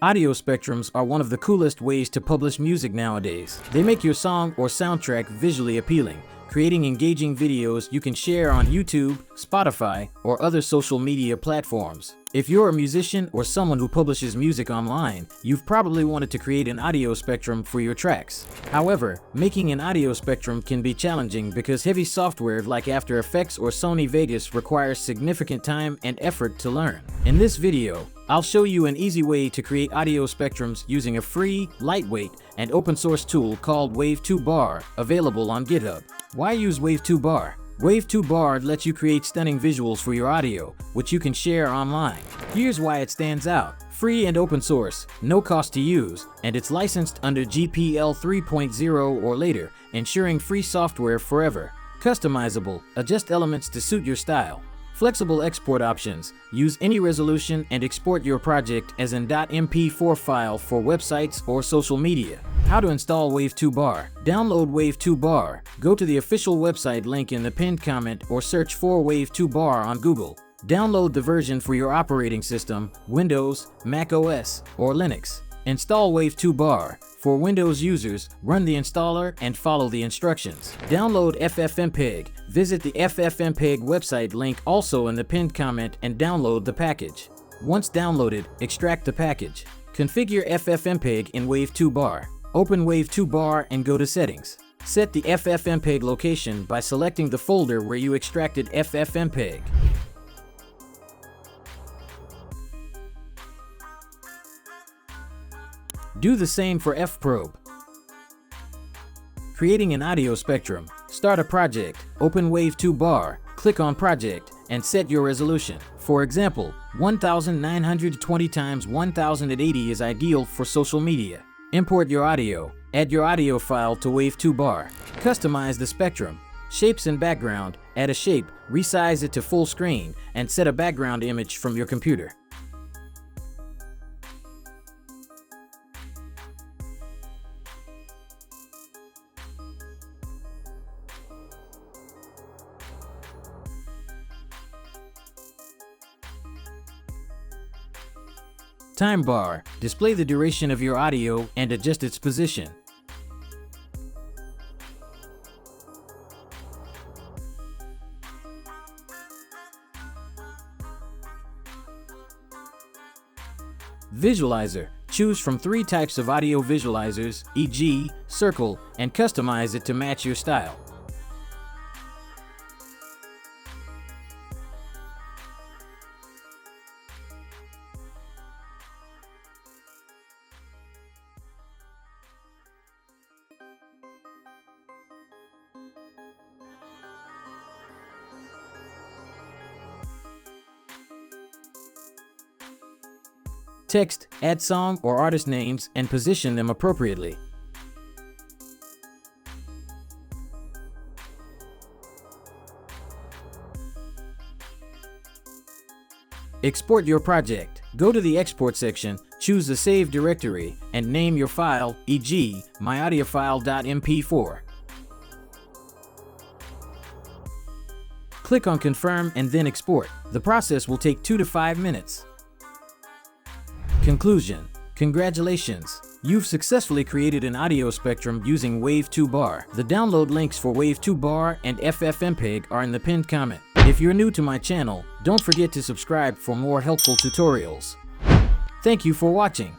Audio spectrums are one of the coolest ways to publish music nowadays. They make your song or soundtrack visually appealing, creating engaging videos you can share on YouTube, Spotify, or other social media platforms. If you're a musician or someone who publishes music online, you've probably wanted to create an audio spectrum for your tracks. However, making an audio spectrum can be challenging because heavy software like After Effects or Sony Vegas requires significant time and effort to learn. In this video, I'll show you an easy way to create audio spectrums using a free, lightweight, and open source tool called Wave2Bar, available on GitHub. Why use Wave2Bar? Wave2Bar lets you create stunning visuals for your audio, which you can share online. Here's why it stands out. Free and open source, no cost to use, and it's licensed under GPL 3.0 or later, ensuring free software forever. Customizable, adjust elements to suit your style. Flexible export options, use any resolution and export your project as an .mp4 file for websites or social media. How to install Wave2Bar. Download Wave2Bar. Go to the official website link in the pinned comment or search for Wave2Bar on Google. Download the version for your operating system, Windows, Mac OS, or Linux. Install Wave2Bar. For Windows users, run the installer and follow the instructions. Download FFmpeg. Visit the FFmpeg website link also in the pinned comment and download the package. Once downloaded, extract the package. Configure FFmpeg in Wave2Bar. Open Wave2Bar and go to Settings. Set the FFmpeg location by selecting the folder where you extracted FFmpeg. Do the same for fprobe. Creating an audio spectrum. Start a project, open Wave2Bar, click on Project, and set your resolution. For example, 1920 x 1080 is ideal for social media. Import your audio. Add your audio file to Wave2Bar. Customize the spectrum. Shapes and background. Add a shape, resize it to full screen, and set a background image from your computer. Time bar. Display the duration of your audio and adjust its position. Visualizer. Choose from 3 types of audio visualizers, e.g., circle, and customize it to match your style. Text, add song or artist names, and position them appropriately. Export your project. Go to the Export section, choose the Save directory, and name your file, e.g., myaudiophile.mp4. Click on Confirm and then Export. The process will take 2 to 5 minutes. Conclusion. Congratulations! You've successfully created an audio spectrum using Wave2Bar. The download links for Wave2Bar and FFmpeg are in the pinned comment. If you're new to my channel, don't forget to subscribe for more helpful tutorials. Thank you for watching.